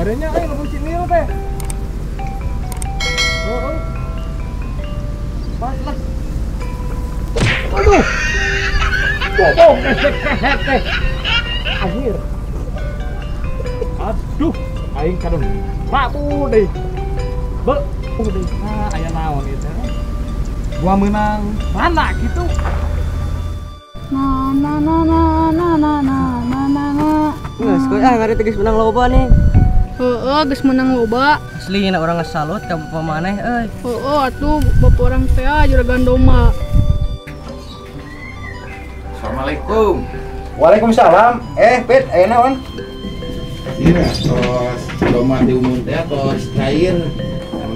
kemarinnya lebih cinil teh. Oh. Pas lah. Aduh. Bobong kesek teh. Akhir. Aduh, aing kadang rabu deh. Udah, aya naon itu. Gua menang. Mana gitu? Geus koy ngari teh geus menang loba nih. Heeh, geus menang loba. Asli na urang salut ka pamaneh euy. Heeh, atuh bapak orang teh juragan domba. Assalamualaikum. Waalaikumsalam. Pit, aya naon? Iya, tos domba diumun teh tos cair.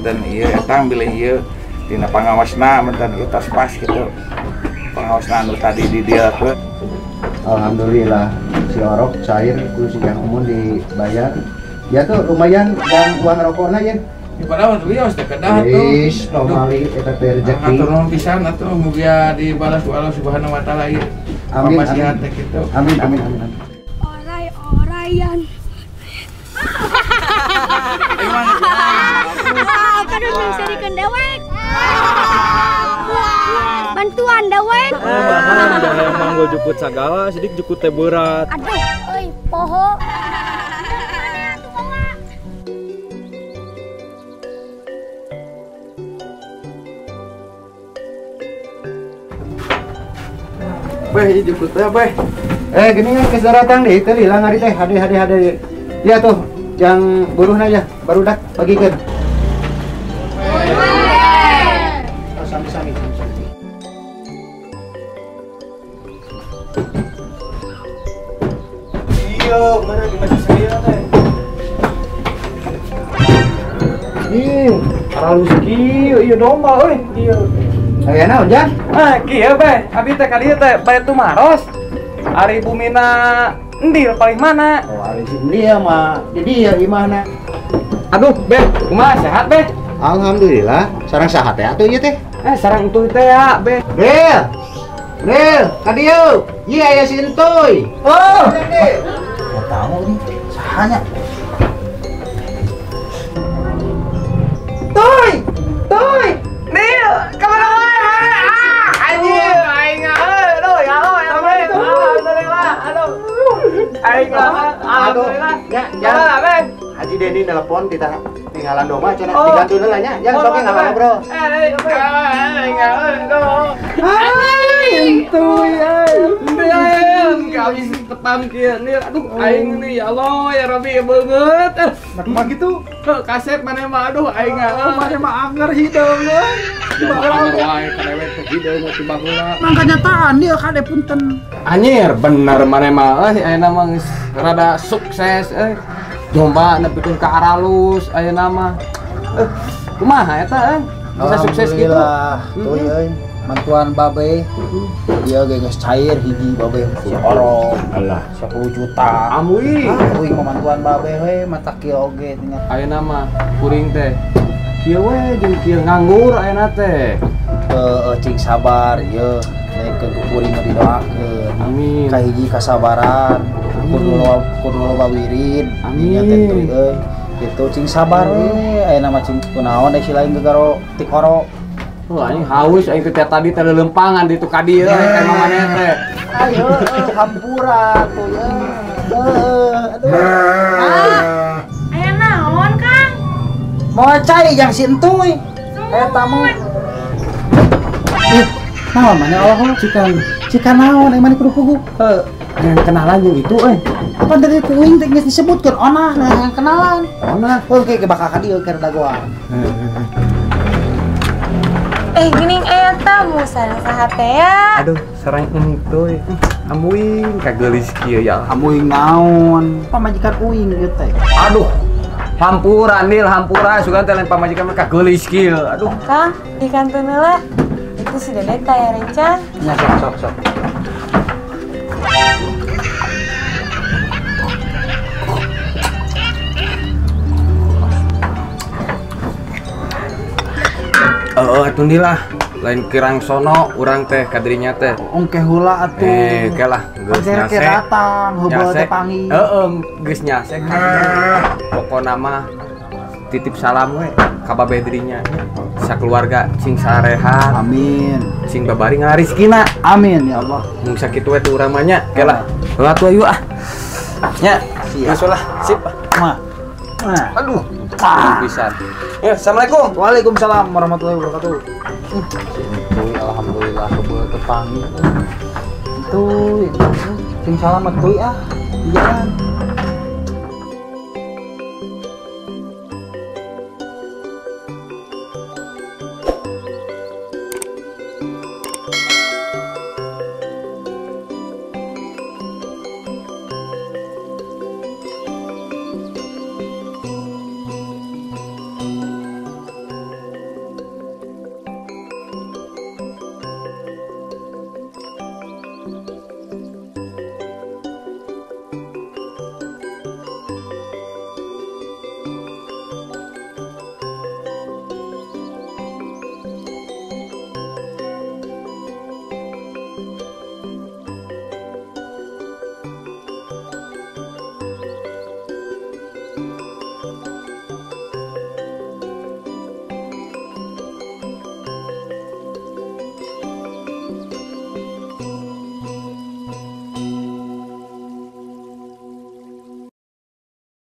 Dan iya eta ambil ieu dina pangawasna mentan ieu tos pas gitu. Pangawasna anu tadi di dia teh. Alhamdulillah si orok cair ku si yang umum dibayar. Ya tuh lumayan yang uang rokokna ya. Di padahal wios teh kedah tuh. Wis, normali eta teh rezeki. Atur nuhun pisan atuh mugia dibalas ku Allah Subhanahu wa taala ieu. Amin. Pamasihan teh kitu. Amin. Oray-orayan. Kadang bisa dikendewek. Bantuan dewek. Emang gue jukut segala, sidik jukut teh berat. Aduh, euy, poho. Beh, ieu jukut teh beh. Gini geus datang deui teh hilang hari teh. Hade. Ya tuh, yang buruhna ya, barudak bagikeun. Sami-sami. Iya, mana di baju saya teh? Halus kieu ieu domba euy, kieu. Aya naon, Jan? Kieu beh, abi teh ka dieu teh bae tumaros. Ari bumina endil paling mana? Oh, ari si dia mah di dia gimana? Aduh, beh, kumaha sehat beh? Alhamdulillah, sareng sahat ya atuh ieu teh. Sareng entuy teh ya, beh. Ril, ka dieu. Ieu aya si Entoy. Oh, Ya tahu nih, sahanya. Toy, Nil, kemana wae? Anjir, aing aduh, ya Allah, ya Allah, alhamdulillah, aduh. Aing alhamdulillah. Ya, beh. Haji Deni nelpon kita tinggalan domba cenah digantu heula nya. Yang sok ngalah bro. Entuy, habis tepan kieu Nil. Aduh, aing nih ya Allah, ya Rabbi beungeut. Mah gitu. Kasep maneh mah aduh aing maneh mah anger hideung euy. Tiba urang wae kadewek teh hideung tiba heula. Mangka nyataan dia kade punten. Anyir bener maneh mah ayeuna mah geus rada sukses domba nepikeun ka aralus ayeuna mah. Kumaha eta bisa sukses gitu. Tuh euy, mantuan babe. Dia geus cair hiji babe si orok. Alah, 10 juta. Amuy. Kuing mantuan babe we mata kieu oge tinggal. Ayeuna mah kuring teh kieu we jeung kieu nganggur ayeuna teh. Cing sabar ieu naikeun ku kuring didoakeun. Amin. Ka hiji kasabaran. Kudu loba wirid. Amin. Tentu euy. Kitu cing sabar we. Ayeuna mah cing kunaon da si lain gegaro tik oro. Anjing haus aing teh tadi teh lelempangan di tu ka dieu kayak maneh teh. Ayo hampura tuh ya. Aya naon, Kang? Mau cai yang si Entuy. Tamu. Naon mana Allah cikan naon yang mana kudu Yang kenalan jeung itu apa dari kuing teh geus disebutkeun onah yang kenalan. Onah kayak bakal ka dieu keur dagoan. Gini eta musan sahat teh ya. Aduh, sareng entuy. Amuing kageulis kieu ya. Amuing naon? Pamajikan uing ieu teh. Aduh. Hampura Nil, hampura sugan teh lain pamajikan mah kageulis kieu. Aduh. Kang, di kantor lah. Itu si Dedek teh rencan. Nya sok. Atuh Nil lah. lain kirang sono urang teh kadirinya teh Ongke heula atuh. kelah geus Ker nyasek datang heubeul teh pangi. heeh geus nyasek pokona mah titip salam we ka babeh dirinya sakeluarga cing sarehat Amin. cing babari ngarizkina Amin ya Allah. mung sakitu we tuh urang mah nya kelah heula atuh ayu ah nya geus ulah sip Mah. Nah. aduh pisan ya assalamualaikum. Waalaikumsalam warahmatullahi wabarakatuh. Alhamdulillah heubeul teh pangi Tuh, sing salamet tuh ah. Jangan.